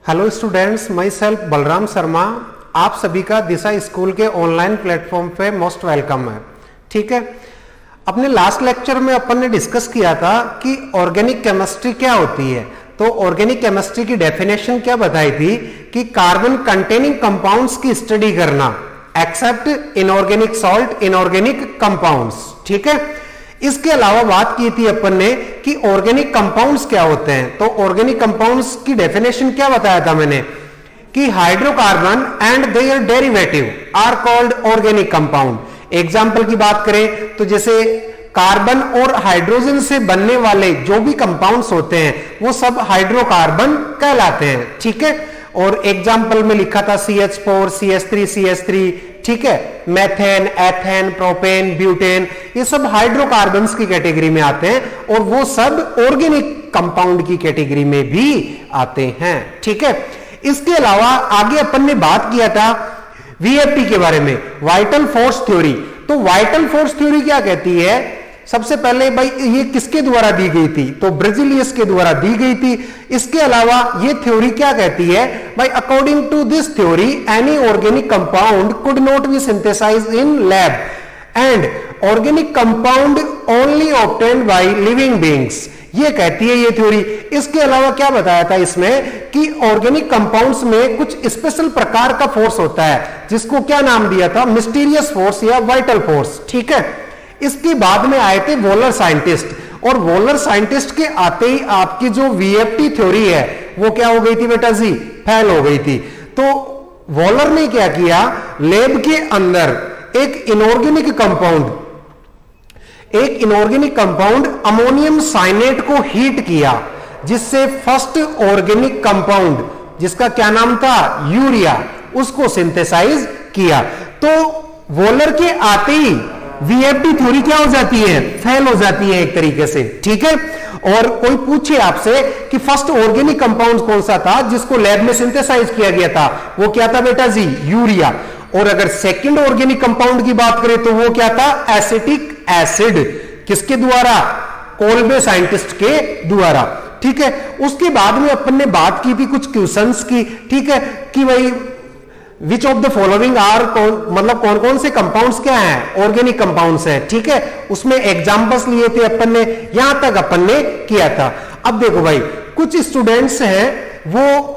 Hello students, my self Balram Sharma. आप सभी का दिशा स्कूल के ऑनलाइन प्लेटफॉर्म पे मोस्ट वेलकम है। ठीक है, अपने लास्ट लेक्चर में अपन ने डिस्कस किया था कि ऑर्गेनिक केमिस्ट्री क्या होती है। तो ऑर्गेनिक केमिस्ट्री की डेफिनेशन क्या बताई थी कि कार्बन कंटेनिंग कंपाउंड्स की स्टडी करना except inorganic salt, inorganic compounds. ठीक है, इसके अलावा बात की थी अपन ने कि ऑर्गेनिक कंपाउंड्स क्या होते हैं। तो ऑर्गेनिक कंपाउंड्स की डेफिनेशन क्या बताया था मैंने कि hydrocarbon and their derivative are called organic compound. Example की बात करें तो जैसे कार्बन और हाइड्रोजन से बनने वाले जो भी कंपाउंड्स होते हैं वो सब हाइड्रोकार्बन कहलाते हैं। ठीक है, और एग्जाम्पल में लिखा था CH4, CH3, CH3। ठीक है, मेथेन, एथेन, प्रोपेन, ब्यूटेन, ये सब हाइड्रोकार्बन्स की कैटेगरी में आते हैं और वो सब ऑर्गेनिक कंपाउंड की कैटेगरी में भी आते हैं। ठीक है, इसके अलावा आगे अपन ने बात किया था VFT के बारे में, वाइटल फोर्स थ्योरी। तो वाइटल फोर्स थ्योरी क्या कहती है? सबसे पहले भाई ये किसके द्वारा दी गई थी? तो ब्रेजिलियस के द्वारा दी गई थी। इसके अलावा ये थ्योरी क्या कहती है भाई? According to this theory any organic compound could not be synthesised in lab and organic compound only obtained by living beings. ये कहती है ये थ्योरी। इसके अलावा क्या बताया था इसमें कि ऑर्गेनिक कंपाउंड्स में कुछ स्पेशल प्रकार का फोर्स होता है जिसको क्या नाम दिया था? मिस्टीरियस फोर्स या वाइटल फोर्स। ठीक है, इसके बाद में आए थे वॉलर साइंटिस्ट, और वॉलर साइंटिस्ट के आते ही आपकी जो VFT थ्योरी है वो क्या हो गई थी बेटा जी? फेल हो गई थी। तो वॉलर ने क्या किया? लैब के अंदर एक इनऑर्गेनिक कंपाउंड अमोनियम साइनेट को हीट किया, जिससे फर्स्ट ऑर्गेनिक कंपाउंड जिसका क्या नाम था? यूरिया, उसको सिंथेसाइज किया। तो वॉलर के आते ही VFT थ्योरी क्या हो जाती है? फेल हो जाती है एक तरीके से। ठीक है, और कोई पूछे आपसे कि फर्स्ट ऑर्गेनिक कंपाउंड कौन सा था जिसको लैब में सिंथेसाइज किया गया था? वो क्या था बेटा जी? यूरिया। और अगर सेकंड ऑर्गेनिक कंपाउंड की बात करें तो वो क्या था? Acetic acid. किसके द्वारा? कोल्बे साइंटिस्ट के द्वारा। ठीक है, उसके बाद में अपन ने बात की थी कुछ क्वेश्चंस की। ठीक है, कि भाई which of the following are, मतलब कौन कौन से कंपाउंड्स क्या हैं? ऑर्गेनिक कंपाउंड्स हैं। ठीक है, उसमें एग्जांपल्स लिए थे अपन ने, यहां तक अपन ने किया था। अब देखो भाई, कुछ स्टूडेंट्स हैं वो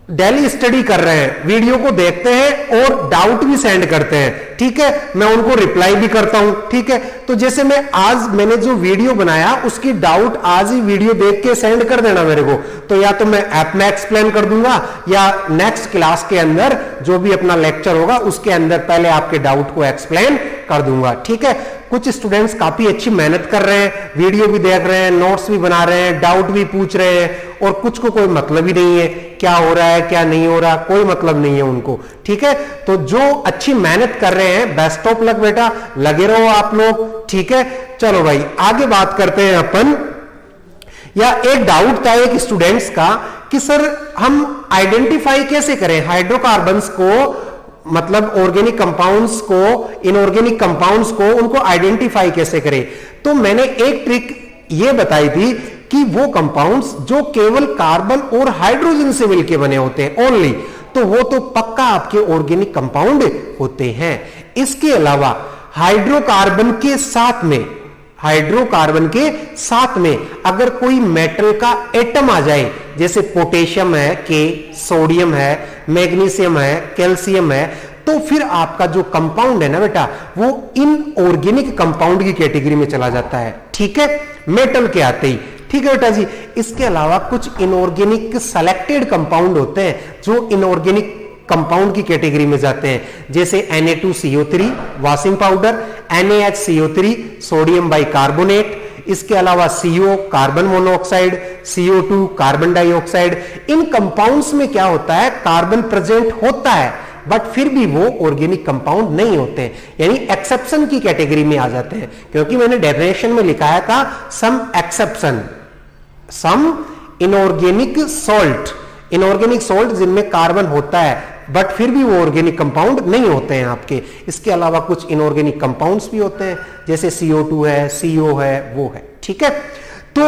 डेली स्टडी कर रहे हैं, वीडियो को देखते हैं और डाउट भी सेंड करते हैं। ठीक है, मैं उनको रिप्लाई भी करता हूं। ठीक है, तो जैसे मैंने जो वीडियो बनाया उसकी डाउट आज ही वीडियो देख के सेंड कर देना मेरे को। तो या तो मैं ऐप में एक्सप्लेन कर दूंगा या नेक्स्ट क्लास के अंदर जो भी अपना लेक्चर होगा उसके अंदर पहले आपके डाउट को एक्सप्लेन कर दूंगा। ठीक है, कुछ स्टूडेंट्स काफी अच्छी मेहनत कर रहे हैं, वीडियो भी देख रहे हैं, नोट्स भी बना रहे हैं, डाउट भी पूछ रहे हैं, और कुछ को कोई मतलब ही नहीं है क्या हो रहा है क्या नहीं हो रहा, कोई मतलब नहीं है उनको। ठीक है, तो जो अच्छी मेहनत कर रहे हैं बेस्ट ऑफ लक बेटा, लगे रहो आप लोग। ठीक है, चलो भाई आगे बात करते हैं अपन। या एक डाउट था एक स्टूडेंट्स का कि सर हम आइडेंटिफाई कैसे करें हाइड्रोकार्बन्स को, मतलब ऑर्गेनिक कंपाउंड्स को, इनऑर्गेनिक कंपाउंड्स को, उनको आइडेंटिफाई कैसे करें? तो मैंने एक ट्रिक ये बताई थी कि वो कंपाउंड्स जो केवल कार्बन और हाइड्रोजन से मिलकर बने होते हैं ओनली, तो वो तो पक्का आपके ऑर्गेनिक कंपाउंड होते हैं। इसके अलावा हाइड्रोकार्बन के साथ में अगर कोई मेटल का एटम आ जाए, जैसे पोटेशियम है, सोडियम है, मैग्नीशियम है, कैल्शियम है, तो फिर आपका जो कंपाउंड है ना बेटा वो इनऑर्गेनिक कंपाउंड की कैटेगरी में चला जाता है। ठीक है, मेटल के आते ही। ठीक है बेटा जी, इसके अलावा कुछ इनऑर्गेनिक सेलेक्टेड कंपाउंड होते हैं जो इनऑर्गेनिक कंपाउंड की कैटेगरी में जाते हैं, जैसे Na2CO3 washing powder, NaHCO3 sodium bicarbonate, इसके अलावा CO carbon monoxide, CO2 carbon dioxide. इन कंपाउंड्स में क्या होता है? कार्बन प्रेजेंट होता है बट फिर भी वो ऑर्गेनिक कंपाउंड नहीं होते, यानी एक्सेप्शन की कैटेगरी में आ जाते हैं। क्योंकि मैंने डेफिनेशन में लिखाया था सम एक्सेप्शन, सम इनऑर्गेनिक सॉल्ट जिनमें कार्बन होता है बट फिर भी वो ऑर्गेनिक कंपाउंड नहीं होते हैं आपके। इसके अलावा कुछ इनऑर्गेनिक कंपाउंड्स भी होते हैं, जैसे CO2 है, CO है, वो है। ठीक है, तो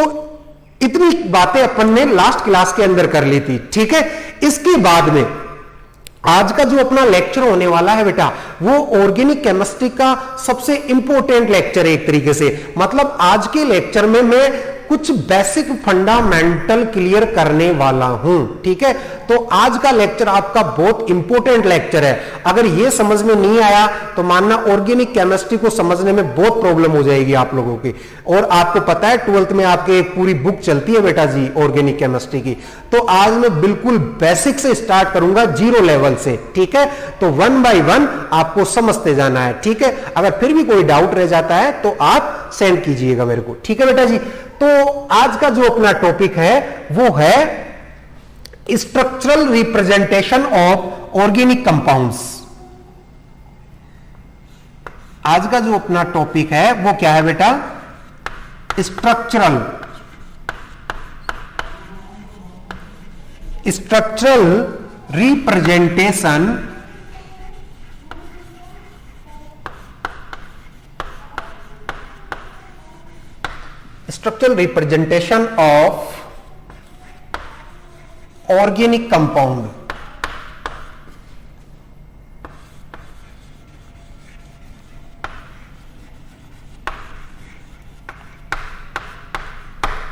इतनी बातें अपन ने लास्ट क्लास के अंदर कर ली थी। ठीक है, इसके बाद में आज का जो अपना लेक्चर होने वाला है बेटा, वो ऑर्गेनिक केमिस्ट्री का सबसे इंपॉर्टेंट लेक्चर है एक तरीके से। मतलब आज के लेक्चर में मैं कुछ बेसिक फंडामेंटल क्लियर करने वाला हूं। ठीक है, तो आज का लेक्चर आपका बहुत इंपॉर्टेंट लेक्चर है। अगर ये समझ में नहीं आया तो मानना ऑर्गेनिक केमिस्ट्री को समझने में बहुत प्रॉब्लम हो जाएगी आप लोगों की। और आपको पता है 12th में आपके एक पूरी बुक चलती है बेटा जी ऑर्गेनिक केमिस्ट्री की। तो आज मैं बिल्कुल बेसिक से स्टार्ट करूंगा, 0 लेवल से। ठीक है, तो 1 बाय 1 आपको समझते जाना है। ठीक है, अगर फिर भी कोई डाउट रह जाता है तो आप सेंड कीजिएगा मेरे को। ठीक है बेटा जी, तो आज का जो अपना टॉपिक है वो है structural representation of organic compounds. आज का जो अपना टॉपिक है वो क्या है बेटा? Structural representation of organic compound.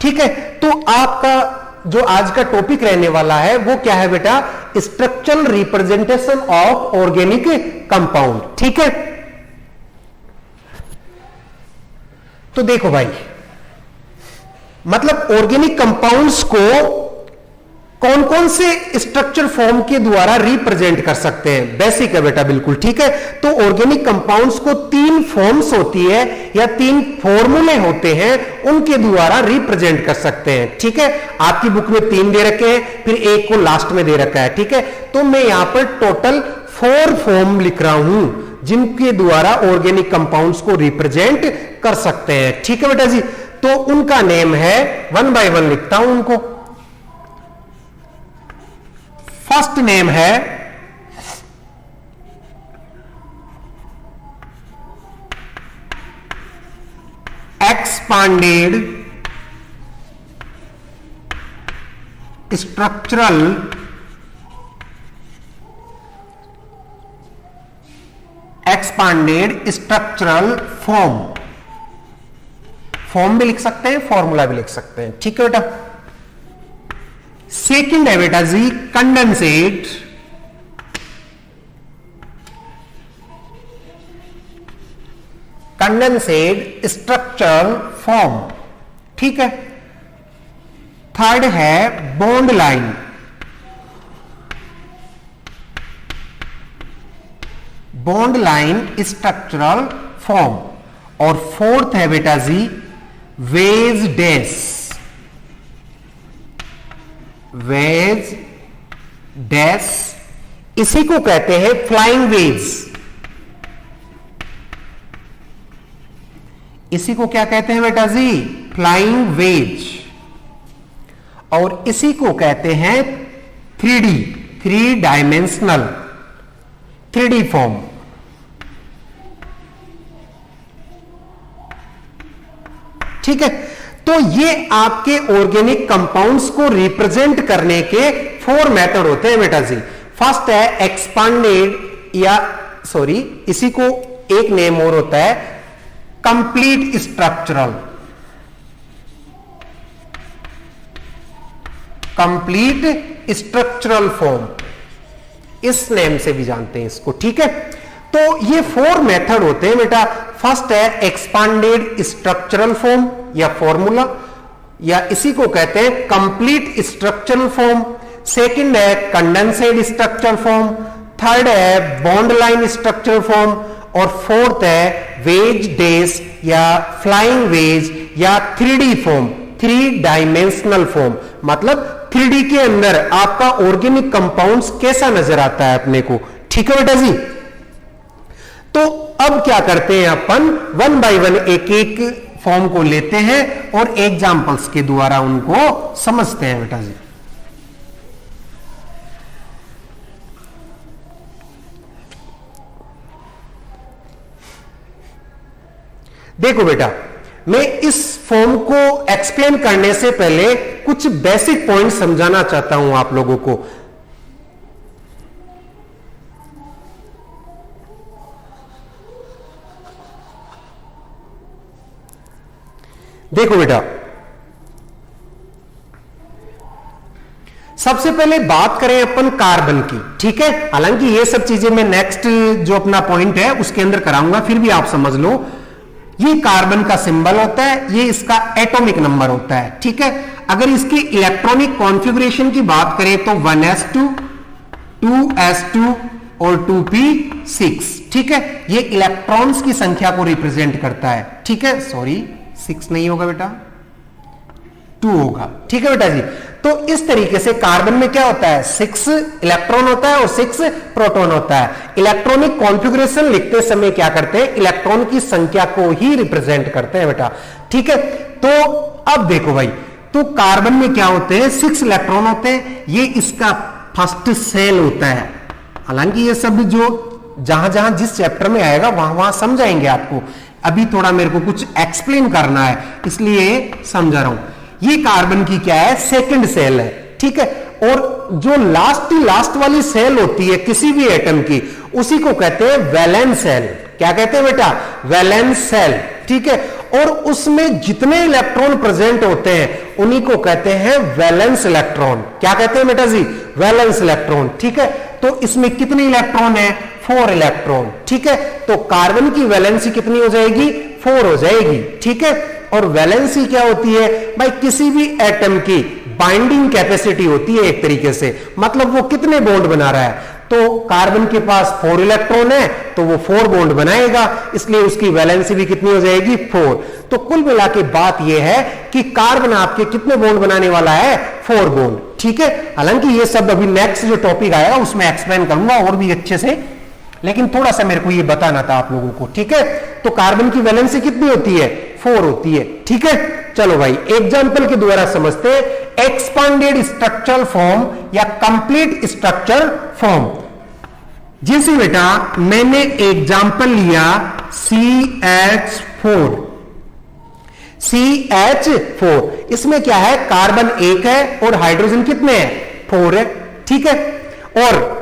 ठीक है, तो आपका जो आज का टॉपिक रहने वाला है वो क्या है बेटा? Structural representation of organic compound. ठीक है, तो देखो भाई, मतलब ऑर्गेनिक कंपाउंड्स को कौन कौन से स्ट्रक्चर फॉर्म के द्वारा रिप्रेजेंट कर सकते हैं? बेसिक है बेटा, बिल्कुल ठीक है। तो ऑर्गेनिक कंपाउंड्स को 3 फॉर्म्स होती है या 3 फॉर्मूले होते हैं, उनके द्वारा रिप्रेजेंट कर सकते हैं। ठीक है, आपकी बुक में 3 दे रखे हैं, फिर एक को लास्ट में दे रखा है। ठीक है, तो मैं यहां पर टोटल 4 फॉर्म लिख रहा हूं जिनके द्वारा ऑर्गेनिक कंपाउंड्स को रिप्रेजेंट कर सकते हैं। ठीक है बेटा जी, तो उनका नेम है, 1 बाय 1 लिखता हूं उनको। फर्स्ट नेम है एक्सपांडेड स्ट्रक्चरल फॉर्म। फॉर्म भी लिख सकते हैं, फॉर्मूला भी लिख सकते हैं। ठीक है बेटा। सेकंड है बेटा जी कंडेंसेट स्ट्रक्चरल फॉर्म। ठीक है। थर्ड है बॉन्ड लाइन स्ट्रक्चरल फॉर्म। और फोर्थ है बेटा जी वेज डैश, इसी को कहते हैं फ्लाइंग वेज। इसी को क्या कहते हैं बेटा जी? Flying veg. और इसी को कहते हैं 3 डायमेंशनल 3D फॉर्म। ठीक है, तो ये आपके ऑर्गेनिक कंपाउंड्स को रिप्रेजेंट करने के 4 मेथड होते हैं बेटा जी। फर्स्ट है एक्सपांडेड इसी को एक नेम और होता है कंप्लीट स्ट्रक्चरल फॉर्म, इस नेम से भी जानते हैं इसको। ठीक है, तो ये 4 मेथड होते हैं बेटा। फर्स्ट है एक्सपांडेड स्ट्रक्चरल फॉर्म या फॉर्मूला, या इसी को कहते हैं कंप्लीट स्ट्रक्चरल फॉर्म। सेकंड है कंडेंसेड स्ट्रक्चरल फॉर्म। थर्ड है बॉन्ड लाइन स्ट्रक्चरल फॉर्म। और फोर्थ है वेज डैश या फ्लाइंग वेज या 3D फॉर्म, 3 डायमेंशनल फॉर्म। मतलब 3D के अंदर आपका ऑर्गेनिक कंपाउंड्स कैसा नजर आता है अपने को। ठीक है बेटा जी। तो अब क्या करते हैं अपन 1 बाय 1 एक फॉर्म को लेते हैं और एग्जाम्पल्स के द्वारा उनको समझते हैं बेटा जी। देखो बेटा, मैं इस फॉर्म को एक्सप्लेन करने से पहले कुछ बेसिक पॉइंट समझाना चाहता हूं आप लोगों को। देखो बेटा, सबसे पहले बात करें अपन कार्बन की, ठीक है। हालांकि ये सब चीजें मैं नेक्स्ट जो अपना पॉइंट है उसके अंदर कराऊंगा, फिर भी आप समझ लो। ये कार्बन का सिंबल होता है, ये इसका एटॉमिक नंबर होता है, ठीक है। अगर इसकी इलेक्ट्रॉनिक कॉन्फ़िगरेशन की बात करें तो 1s2, 2s2 और 2p6, ठीक है। ये इलेक्ट्रॉन्स की संख्या को रिप्रेजेंट करता है, ठीक है। सॉरी, 6 नहीं होगा बेटा, 2 होगा, ठीक है बेटा जी। तो इस तरीके से कार्बन में क्या होता है, 6 इलेक्ट्रॉन होता है और 6 प्रोटॉन होता है। इलेक्ट्रॉनिक कॉन्फ़िगरेशन लिखते समय क्या करते हैं, इलेक्ट्रॉन की संख्या को ही रिप्रेजेंट करते हैं बेटा, ठीक है। तो अब देखो भाई, तो कार्बन में क्या होते हैं, 6 इलेक्ट्रॉन होते हैं, ये इसका फर्स्ट सेल होता है। हालांकि ये सब जो जहां जहां जिस चैप्टर में आएगा वहां वहां समझाएंगे आपको, अभी थोड़ा मेरे को कुछ एक्सप्लेन करना है इसलिए समझा रहा हूं। ये कार्बन की क्या है, सेकंड सेल है, ठीक है। और जो लास्ट वाली सेल होती है किसी भी एटम की, उसी को कहते हैं वैलेंस सेल। क्या कहते हैं बेटा, वैलेंस सेल, ठीक है। और उसमें जितने इलेक्ट्रॉन प्रेजेंट होते हैं उन्हीं को कहते हैं वैलेंस इलेक्ट्रॉन। क्या कहते हैं बेटा जी, वैलेंस इलेक्ट्रॉन, ठीक है। तो इसमें कितने इलेक्ट्रॉन है, 4 इलेक्ट्रॉन, ठीक है। तो कार्बन की वैलेंसी कितनी हो जाएगी, 4 हो जाएगी, ठीक है। और वैलेंसी क्या होती है भाई, किसी भी एटम की बाइंडिंग कैपेसिटी होती है एक तरीके से, मतलब वो कितने बॉन्ड बना रहा है। तो कार्बन के पास 4 इलेक्ट्रॉन है तो वो 4 बॉन्ड बनाएगा, इसलिए उसकी वैलेंसी भी कितनी हो जाएगी, 4। तो कुल मिला के बात यह है कि कार्बन आपके कितने बॉन्ड बनाने वाला है, 4 बॉन्ड, ठीक है। हालांकि ये सब अभी नेक्स्ट जो टॉपिक आएगा उसमें एक्सप्लेन करूंगा और भी अच्छे से, लेकिन थोड़ा सा मेरे को ये बताना था आप लोगों को, ठीक है। तो कार्बन की वैलेंसी कितनी होती है, 4 होती है, ठीक है। चलो भाई, एग्जांपल के द्वारा समझते हैं। एक्सपांडेड स्ट्रक्चरल फॉर्म या कंप्लीट स्ट्रक्चर फॉर्म। जैसे बेटा मैंने एग्जांपल लिया CH4, CH4, इसमें क्या है, कार्बन 1 है और हाइड्रोजन कितने हैं, 4 है, ठीक है। और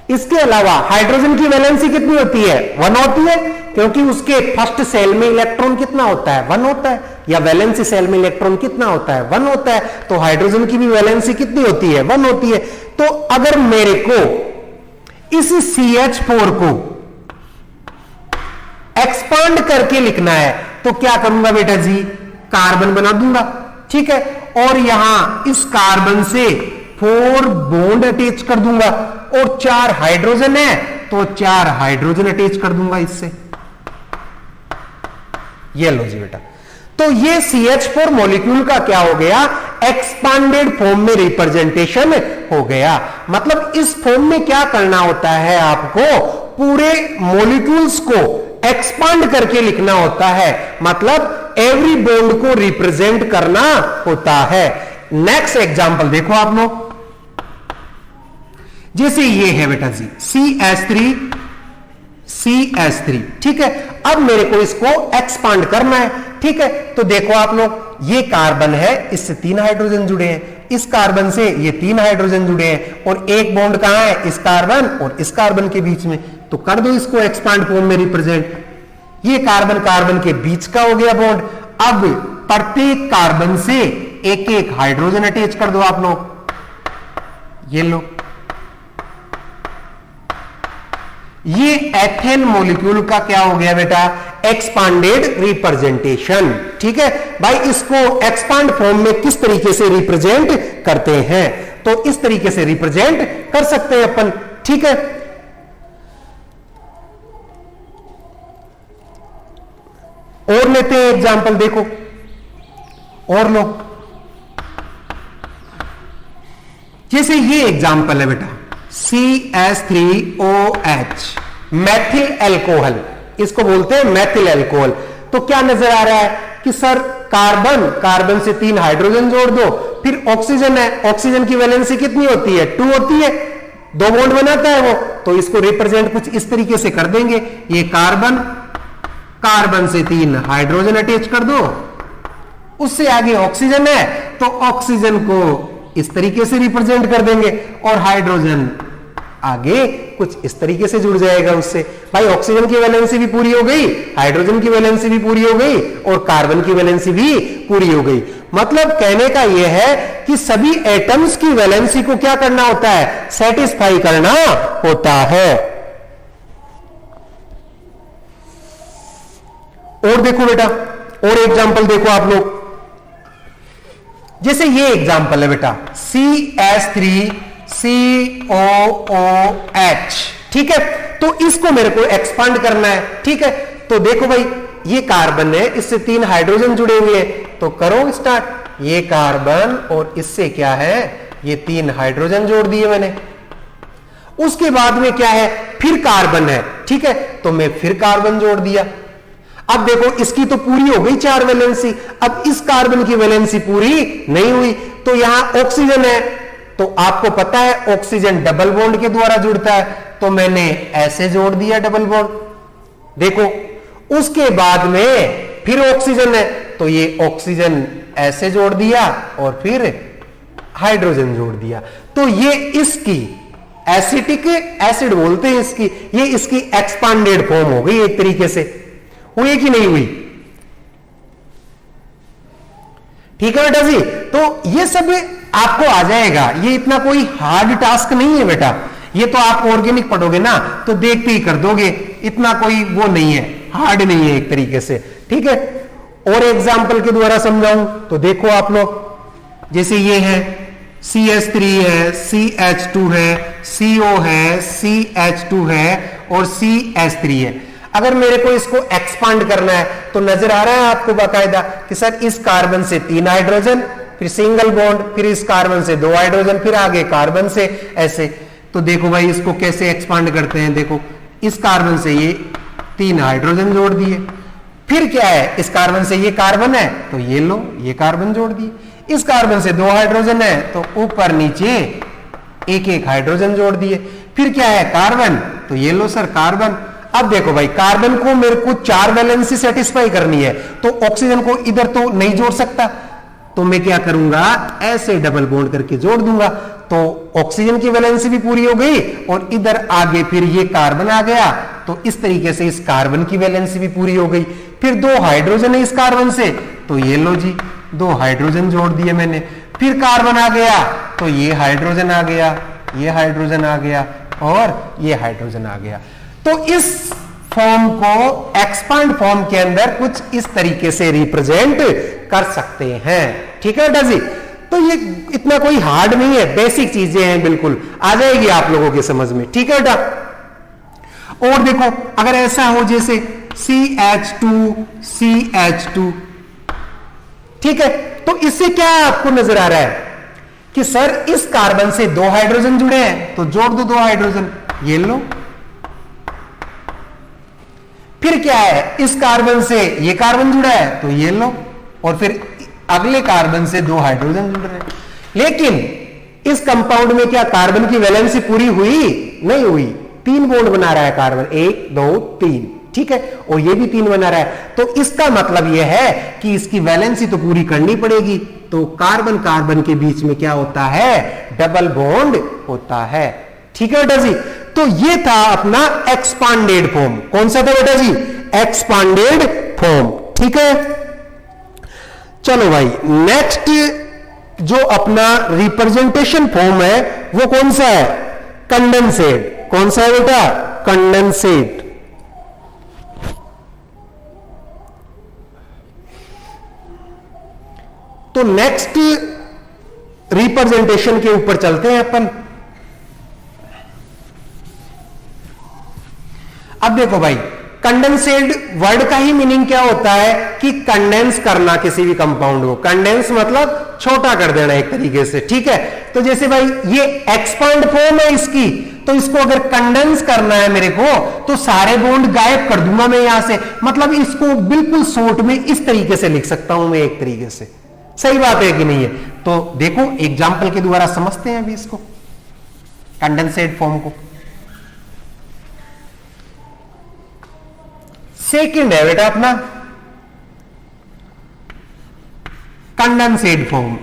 इसके अलावा हाइड्रोजन की वैलेंसी कितनी होती है, 1 होती है, क्योंकि उसके फर्स्ट सेल में इलेक्ट्रॉन कितना होता है, 1 होता है। या वैलेंसी सेल में इलेक्ट्रॉन कितना होता है, 1 होता है। तो हाइड्रोजन की भी वैलेंसी कितनी होती है, 1 होती है। तो अगर मेरे को इस CH4 को एक्सपांड करके लिखना है तो क्या करूंगा बेटा जी, कार्बन बना दूंगा, ठीक है। और यहां इस कार्बन से 4 बॉन्ड अटैच कर दूंगा, और 4 हाइड्रोजन है तो 4 हाइड्रोजन अटैच कर दूंगा इससे। ये लो जी बेटा, तो ये CH4 मॉलिक्यूल का क्या हो गया, एक्सपांडेड फॉर्म में रिप्रेजेंटेशन हो गया। मतलब इस फॉर्म में क्या करना होता है, आपको पूरे मॉलिक्यूल्स को एक्सपांड करके लिखना होता है, मतलब एवरी बॉन्ड को रिप्रेजेंट करना होता है। नेक्स्ट एग्जांपल देखो आप लोग, जैसे ये है बेटा जी CH3, ठीक है। अब मेरे को इसको एक्सपांड करना है, ठीक है। तो देखो आप लोग, ये कार्बन है, इससे 3 हाइड्रोजन जुड़े हैं, इस कार्बन से ये 3 हाइड्रोजन जुड़े हैं, और एक बॉन्ड कहां है, इस कार्बन और इस कार्बन के बीच में। तो कर दो इसको एक्सपांड फॉर्म में रिप्रेजेंट। ये कार्बन कार्बन के बीच का हो गया बॉन्ड। अब प्रत्येक कार्बन से एक एक हाइड्रोजन अटैच कर दो आप लोग, ये लो। ये एथेन मॉलिक्यूल का क्या हो गया बेटा, एक्सपांडेड रिप्रेजेंटेशन, ठीक है भाई। इसको एक्सपांड फॉर्म में किस तरीके से रिप्रेजेंट करते हैं, तो इस तरीके से रिप्रेजेंट कर सकते हैं अपन, ठीक है। और लेते हैं एग्जांपल, देखो और लो। जैसे ये एग्जांपल है बेटा CH3OH, मैथिल एल्कोहल, इसको बोलते हैं मैथिल एल्कोहल। तो क्या नजर आ रहा है कि सर कार्बन से 3 हाइड्रोजन जोड़ दो, फिर ऑक्सीजन है, ऑक्सीजन की वैलेंसी कितनी होती है, 2 होती है, 2 बॉन्ड बनाता है वो। तो इसको रिप्रेजेंट कुछ इस तरीके से कर देंगे, ये कार्बन से 3 हाइड्रोजन अटैच कर दो, उससे आगे ऑक्सीजन है तो ऑक्सीजन को इस तरीके से रिप्रेजेंट कर देंगे और हाइड्रोजन आगे कुछ इस तरीके से जुड़ जाएगा उससे। भाई ऑक्सीजन की वैलेंसी भी पूरी हो गई, हाइड्रोजन की वैलेंसी भी पूरी हो गई और कार्बन की वैलेंसी भी पूरी हो गई। मतलब कहने का यह है कि सभी एटम्स की वैलेंसी को क्या करना होता है, सेटिस्फाई करना होता है। और देखो बेटा, और एग्जांपल देखो आप लोग, जैसे ये एग्जांपल है बेटा CH3COOH, ठीक है। तो इसको मेरे को एक्सपांड करना है, ठीक है। तो देखो भाई ये कार्बन है, इससे 3 हाइड्रोजन जुड़े हुए हैं, तो करो स्टार्ट। ये कार्बन और इससे क्या है, ये 3 हाइड्रोजन जोड़ दिए मैंने। उसके बाद में क्या है, फिर कार्बन है, ठीक है, तो मैं फिर कार्बन जोड़ दिया। अब देखो इसकी तो पूरी हो गई 4 वैलेंसी, अब इस कार्बन की वैलेंसी पूरी नहीं हुई। तो यहां ऑक्सीजन है, तो आपको पता है ऑक्सीजन डबल बॉन्ड के द्वारा जुड़ता है, तो मैंने ऐसे जोड़ दिया डबल बॉन्ड। देखो उसके बाद में फिर ऑक्सीजन है, तो ये ऑक्सीजन ऐसे जोड़ दिया और फिर हाइड्रोजन जोड़ दिया। तो ये इसकी एसिटिक एसिड बोलते हैं इसकी, ये इसकी एक्सपांडेड फॉर्म हो गई एक तरीके से। हुई कि नहीं हुई? ठीक है बेटा जी। तो ये सब आपको आ जाएगा, ये इतना कोई हार्ड टास्क नहीं है बेटा। ये तो आप ऑर्गेनिक पढ़ोगे ना तो देखते ही कर दोगे, इतना कोई वो नहीं है, हार्ड नहीं है एक तरीके से, ठीक है। और एग्जाम्पल के द्वारा समझाऊं तो देखो आप लोग, जैसे ये है CH3 है, CH2 है, CO है, CH2 है और CH3 है। अगर मेरे को इसको एक्सपांड करना है तो नजर आ रहा है आपको बाकायदा कि सर इस कार्बन से 3 हाइड्रोजन, फिर सिंगल बॉन्ड, फिर इस कार्बन से 2 हाइड्रोजन, फिर आगे कार्बन से ऐसे। तो देखो भाई इसको कैसे एक्सपांड करते हैं। देखो इस कार्बन से ये 3 हाइड्रोजन जोड़ दिए, फिर क्या है, इस कार्बन से ये कार्बन है तो ये लो ये कार्बन जोड़ दिए, इस कार्बन से 2 हाइड्रोजन है तो ऊपर नीचे एक एक हाइड्रोजन जोड़ दिए, फिर क्या है कार्बन, तो ये लो सर कार्बन। अब देखो भाई कार्बन को मेरे को 4 वैलेंसी सेटिस्फाई करनी है, तो ऑक्सीजन को इधर तो नहीं जोड़ सकता, तो मैं क्या करूंगा, ऐसे डबल बॉन्ड करके जोड़ दूंगा। तो ऑक्सीजन की वैलेंसी भी पूरी हो गई और इधर आगे फिर ये कार्बन आ गया, तो इस तरीके से इस कार्बन की वैलेंसी भी पूरी हो गई। फिर 2 हाइड्रोजन है इस कार्बन से, तो ये लो जी 2 हाइड्रोजन जोड़ दिए मैंने। फिर कार्बन आ गया तो ये हाइड्रोजन आ गया, ये हाइड्रोजन आ गया और ये हाइड्रोजन आ गया। तो इस फॉर्म को एक्सपांड फॉर्म के अंदर कुछ इस तरीके से रिप्रेजेंट कर सकते हैं, ठीक है बेटा जी। तो ये इतना कोई हार्ड नहीं है, बेसिक चीजें हैं, बिल्कुल आ जाएगी आप लोगों के समझ में, ठीक है बेटा। और देखो अगर ऐसा हो जैसे CH2 CH2, ठीक है, तो इससे क्या आपको नजर आ रहा है कि सर इस कार्बन से 2 हाइड्रोजन जुड़े हैं तो जोड़ दो 2 हाइड्रोजन, ये लो। फिर क्या है, इस कार्बन से ये कार्बन जुड़ा है तो ये लो, और फिर अगले कार्बन से 2 हाइड्रोजन जुड़ रहे हैं। लेकिन इस कंपाउंड में क्या कार्बन की वैलेंसी पूरी हुई? नहीं हुई। 3 बॉन्ड बना रहा है कार्बन, 1 2 3, ठीक है, और ये भी 3 बना रहा है। तो इसका मतलब यह है कि इसकी वैलेंसी तो पूरी करनी पड़ेगी। तो कार्बन कार्बन के बीच में क्या होता है, डबल बॉन्ड होता है, ठीक है बेटा जी। तो ये था अपना एक्सपांडेड फॉर्म। कौन सा था बेटा जी? एक्सपांडेड फॉर्म, ठीक है। चलो भाई नेक्स्ट जो अपना रिप्रेजेंटेशन फॉर्म है वो कौन सा है? कंडेंसेट। कौन सा है बेटा? कंडेंसेट। तो नेक्स्ट रिप्रेजेंटेशन के ऊपर चलते हैं अपन। अब देखो भाई कंडेंसेट वर्ड का ही मीनिंग क्या होता है कि कंडेंस करना किसी भी कंपाउंड को। कंडेंस मतलब छोटा कर देना एक तरीके से, ठीक है। तो जैसे भाई ये एक्सपांड फॉर्म है इसकी, तो इसको अगर कंडेंस करना है मेरे को तो सारे बॉन्ड गायब कर दूंगा मैं यहां से। मतलब इसको बिल्कुल शॉर्ट में इस तरीके से लिख सकता हूं मैं एक तरीके से। सही बात है कि नहीं है? तो देखो एग्जाम्पल के द्वारा समझते हैं अभी इसको, कंडेंसेट फॉर्म को। सेकंड है बेटा अपना कंडेंसेट फॉर्म,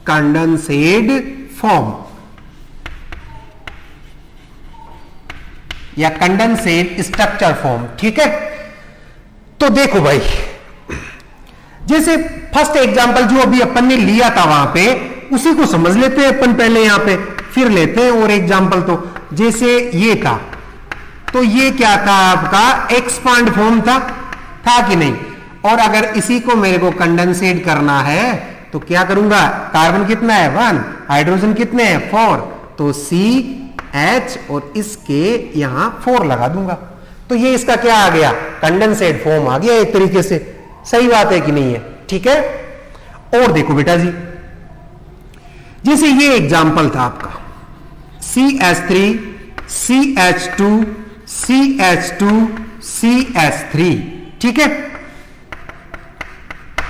कंडेंसेट फॉर्म या कंडेंसेट स्ट्रक्चर फॉर्म। ठीक है, तो देखो भाई, जैसे फर्स्ट एग्जांपल जो अभी अपन ने लिया था वहां पे, उसी को समझ लेते हैं अपन पहले यहां पे, फिर लेते हैं और एग्जांपल। तो जैसे ये था, तो ये क्या था आपका, एक्सपांड फॉर्म था कि नहीं। और अगर इसी को मेरे को कंडेंसेट करना है तो क्या करूंगा, कार्बन कितना है 1, हाइड्रोजन कितने हैं 4, तो CH और इसके यहां 4 लगा दूंगा। तो ये इसका क्या आ गया, कंडेंसेट फॉर्म आ गया एक तरीके से। सही बात है कि नहीं है? ठीक है। और देखो बेटा जी, जैसे ये एग्जांपल था आपका CH3 CH2 CH2 CH3। ठीक है,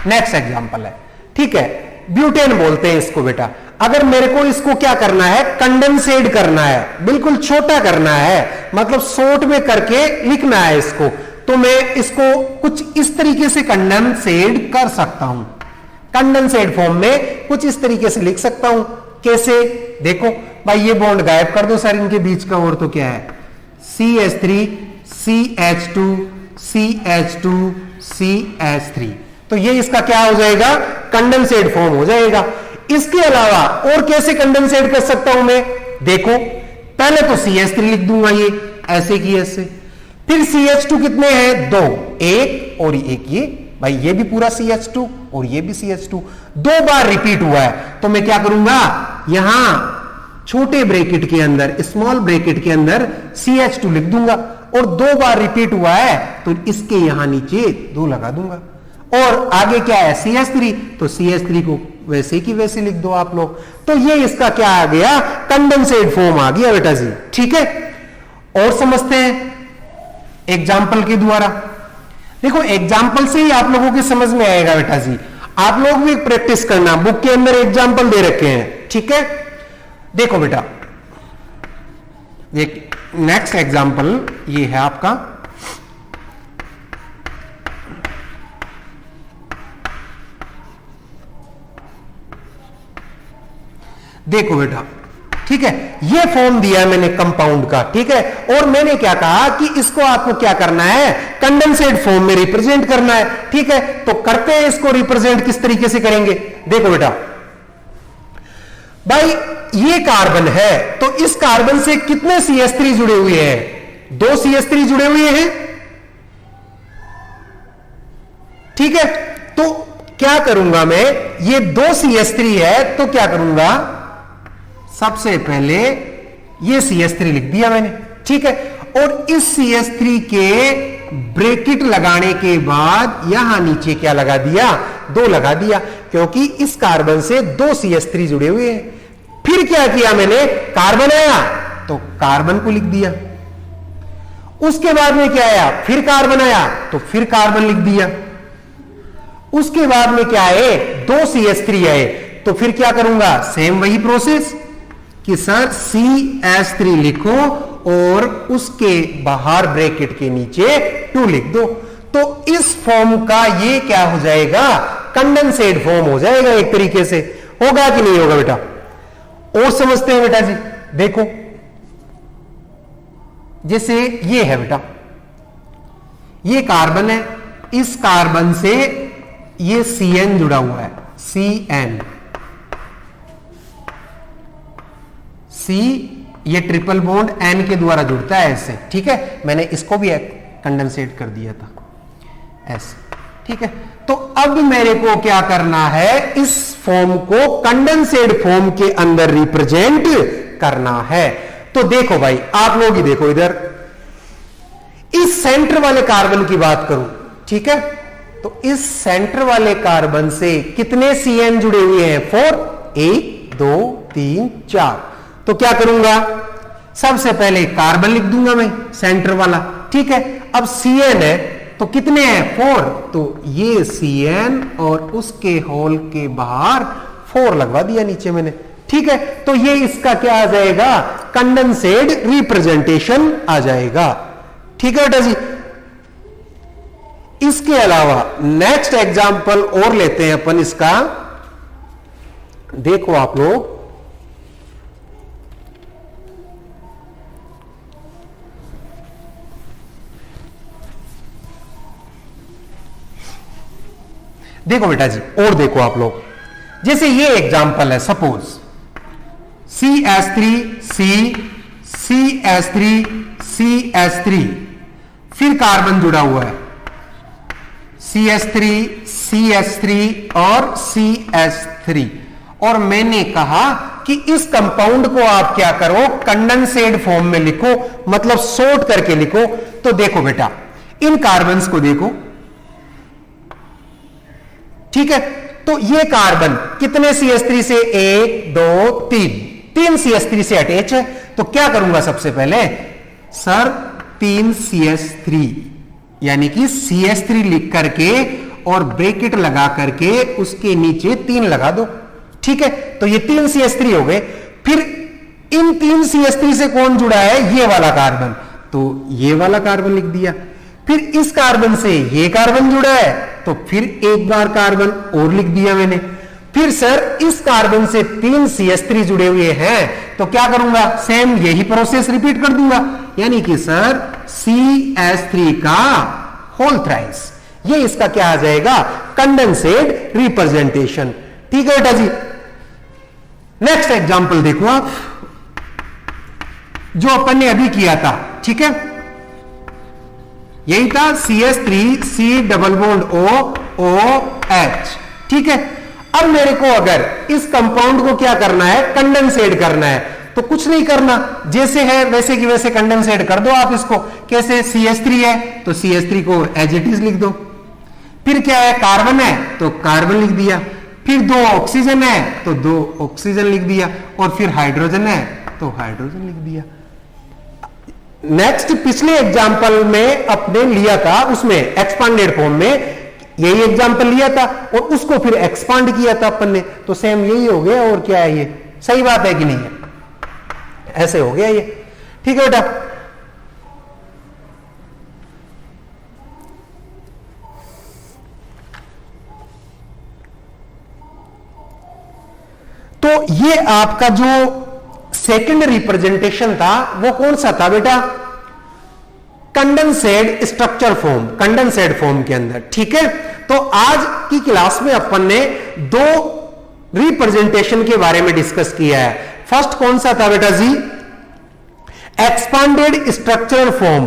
नेक्स्ट एग्जांपल है, ठीक है, ब्यूटेन बोलते हैं इसको बेटा। अगर मेरे को इसको क्या करना है, कंडेंसेट करना है, बिल्कुल छोटा करना है, मतलब शॉर्ट में करके लिखना है इसको, तो मैं इसको कुछ इस तरीके से कंडेंसेट कर सकता हूं। कंडेंसेट फॉर्म में कुछ इस तरीके से लिख सकता हूं। कैसे, देखो भाई, ये बॉन्ड गायब कर दो सर इनके बीच का, और तो क्या है, CH3 CH2 CH2 CH3। तो ये इसका क्या हो जाएगा, कंडेंसेट फॉर्म हो जाएगा। इसके अलावा और कैसे कंडेंसेट कर सकता हूं मैं, देखो पहले तो CH3 लिख दूंगा, ये ऐसे की ऐसे, फिर CH2 कितने हैं 2, एक और एक, ये भाई ये भी पूरा CH2 और ये भी CH2, 2 बार रिपीट हुआ है। तो मैं क्या करूंगा, यहां छोटे ब्रैकेट के अंदर, स्मॉल ब्रैकेट के अंदर CH2 लिख दूंगा, और 2 बार रिपीट हुआ है तो इसके यहां नीचे 2 लगा दूंगा। और आगे क्या है CH3, तो CH3 को वैसे की वैसे लिख दो आप लोग। तो ये इसका क्या आ गया, कंडेंसेट फॉर्म आ गया बेटा जी। ठीक है, और समझते हैं एग्जाम्पल के द्वारा। देखो एग्जाम्पल से ही आप लोगों के समझ में आएगा बेटा जी। आप लोग भी प्रैक्टिस करना, बुक के अंदर एग्जाम्पल दे रखे हैं। ठीक है, देखो बेटा, एक नेक्स्ट एग्जाम्पल ये है आपका, देखो बेटा, ठीक है, ये फॉर्म दिया है मैंने कंपाउंड का। ठीक है, और मैंने क्या कहा कि इसको आपको क्या करना है, कंडेंसेट फॉर्म में रिप्रेजेंट करना है। ठीक है, तो करते हैं इसको रिप्रेजेंट, किस तरीके से करेंगे, देखो बेटा भाई, ये कार्बन है, तो इस कार्बन से कितने CH3 जुड़े हुए हैं, 2 CH3 जुड़े हुए हैं। ठीक है, तो क्या करूंगा मैं, ये 2 CH3 है, तो क्या करूंगा, सबसे पहले ये CH3 लिख दिया मैंने। ठीक है, और इस CH3 के ब्रैकेट लगाने के बाद यहां नीचे क्या लगा दिया, 2 लगा दिया, क्योंकि इस कार्बन से 2 CH3 जुड़े हुए हैं। फिर क्या किया मैंने, कार्बन आया तो कार्बन को लिख दिया, उसके बाद में क्या आया, फिर कार्बन आया तो फिर कार्बन लिख दिया, उसके बाद में क्या आए, 2 CH3 आए, तो फिर क्या करूंगा, सेम वही प्रोसेस कि सर CH3 लिखो और उसके बाहर ब्रैकेट के नीचे 2 लिख दो। तो इस फॉर्म का ये क्या हो जाएगा, कंडेंसेट फॉर्म हो जाएगा एक तरीके से। होगा कि नहीं होगा बेटा, और समझते हैं बेटा जी। देखो जैसे ये है बेटा, ये कार्बन है, इस कार्बन से ये CN जुड़ा हुआ है, CN, C ये ट्रिपल बॉन्ड N के द्वारा जुड़ता है ऐसे। ठीक है, मैंने इसको भी कंडेंसेट कर दिया था ऐसे। ठीक है, तो अब मेरे को क्या करना है, इस फॉर्म को कंडेंसेट फॉर्म के अंदर रिप्रेजेंट करना है। तो देखो भाई, आप लोग ही देखो इधर, इस सेंटर वाले कार्बन की बात करूं, ठीक है, तो इस सेंटर वाले कार्बन से कितने CN जुड़े हुए हैं, 4, 1 2 3 4। तो क्या करूंगा, सबसे पहले कार्बन लिख दूंगा मैं, सेंटर वाला। ठीक है, अब CN है तो कितने हैं, 4, तो ये CN और उसके होल के बाहर 4 लगवा दिया नीचे मैंने। ठीक है, तो ये इसका क्या आ जाएगा, कंडेंसेट रिप्रेजेंटेशन आ जाएगा। ठीक है बेटा जी, इसके अलावा नेक्स्ट एग्जाम्पल और लेते हैं अपन इसका, देखो आप लोग, देखो बेटा जी, और देखो आप लोग, जैसे ये एग्जाम्पल है, सपोज CH3 CH3 CH3, फिर कार्बन जुड़ा हुआ है CH3 CH3 और CH3, और मैंने कहा कि इस कंपाउंड को आप क्या करो, कंडेंसेट फॉर्म में लिखो, मतलब सोर्ट करके लिखो। तो देखो बेटा, इन कार्बन्स को देखो, ठीक है, तो ये कार्बन कितने CH3 से, 1 2 3 CH3 से अटैच है। तो क्या करूंगा सबसे पहले, सर 3 CH3 यानी कि CH3 लिख करके और ब्रैकेट लगा करके उसके नीचे 3 लगा दो, ठीक है। तो ये 3 CH3 हो गए। फिर इन 3 CH3 से कौन जुड़ा है, ये वाला कार्बन, तो ये वाला कार्बन लिख दिया। फिर इस कार्बन से ये कार्बन जुड़ा है, तो फिर एक बार कार्बन और लिख दिया मैंने। फिर सर इस कार्बन से 3 CH3 जुड़े हुए हैं, तो क्या करूंगा, सेम यही प्रोसेस रिपीट कर दूंगा, यानी कि सर CH3 का होल थ्राइस, ये इसका क्या आ जाएगा, कंडेंसेट रिप्रेजेंटेशन। ठीक है बेटा जी। नेक्स्ट एग्जांपल देखो आप, जो अपन ने अभी किया था, ठीक है, यही था CH3 C double bond OH, ठीक है। अब मेरे को अगर इस कंपाउंड को क्या करना है, कंडेंसेट करना है, तो कुछ नहीं करना, जैसे है वैसे की वैसे कंडेंसेट कर दो आप इसको। कैसे, CH3 है तो CH3 को एज इट इज लिख दो। फिर क्या है, कार्बन है तो कार्बन लिख दिया। फिर 2 ऑक्सीजन है तो 2 ऑक्सीजन लिख दिया। और फिर हाइड्रोजन है तो हाइड्रोजन लिख दिया। नेक्स्ट, पिछले एग्जाम्पल में अपने लिया था, उसमें एक्सपांडेड फॉर्म में यही एग्जाम्पल लिया था और उसको फिर एक्सपांड किया था अपन ने, तो सेम यही हो गया। और क्या है, ये सही बात है कि नहीं है, ऐसे हो गया ये, ठीक है बेटा। तो ये आपका जो सेकंड रिप्रेजेंटेशन था वो कौन सा था बेटा, condensate structure form, condensate form के अंदर, ठीक है। तो आज की क्लास में अपन ने 2 रिप्रेजेंटेशन के बारे में डिस्कस किया है। फर्स्ट कौन सा था बेटा जी, एक्सपांडेड स्ट्रक्चरल फॉर्म,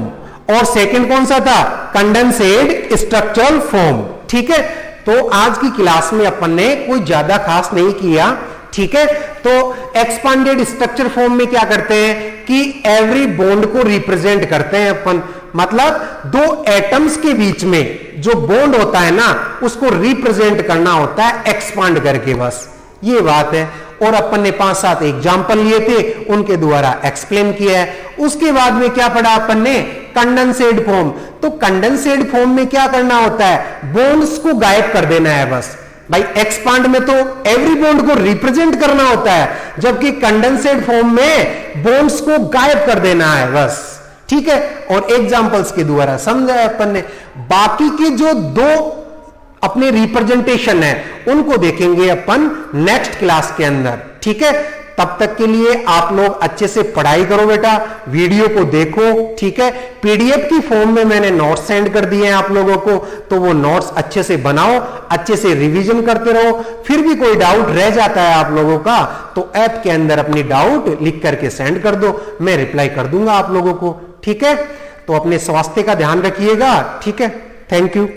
और सेकंड कौन सा था, कंडेंसेट स्ट्रक्चरल फॉर्म, ठीक है। तो आज की क्लास में अपन ने कोई ज्यादा खास नहीं किया, ठीक है। तो एक्सपांडेड स्ट्रक्चर फॉर्म में क्या करते हैं कि एवरी बॉन्ड को रिप्रेजेंट करते हैं अपन, मतलब 2 एटम्स के बीच में जो बॉन्ड होता है ना, उसको रिप्रेजेंट करना होता है एक्सपांड करके, बस ये बात है। और अपन ने 5-7 एग्जाम्पल लिए थे, उनके द्वारा एक्सप्लेन किया है। उसके बाद में क्या पढ़ा अपन ने, कंडेंसेट फॉर्म। तो कंडेंसेट फॉर्म में क्या करना होता है, बॉन्ड्स को गायब कर देना है बस। भाई एक्सपांड में तो एवरी बॉन्ड को रिप्रेजेंट करना होता है, जबकि कंडेंसेट फॉर्म में बॉन्ड्स को गायब कर देना है बस, ठीक है। और एग्जांपल्स के द्वारा समझा अपन ने। बाकी के जो 2 अपने रिप्रेजेंटेशन है उनको देखेंगे अपन नेक्स्ट क्लास के अंदर, ठीक है। तब तक के लिए आप लोग अच्छे से पढ़ाई करो बेटा, वीडियो को देखो, ठीक है। पीडीएफ की फॉर्म में मैंने नोट्स सेंड कर दिए हैं आप लोगों को, तो वो नोट्स अच्छे से बनाओ, अच्छे से रिवीजन करते रहो। फिर भी कोई डाउट रह जाता है आप लोगों का, तो ऐप के अंदर अपनी डाउट लिख करके सेंड कर दो, मैं रिप्लाई कर दूंगा आप लोगों को, ठीक है। तो अपने स्वास्थ्य का ध्यान रखिएगा, ठीक है। Thank you.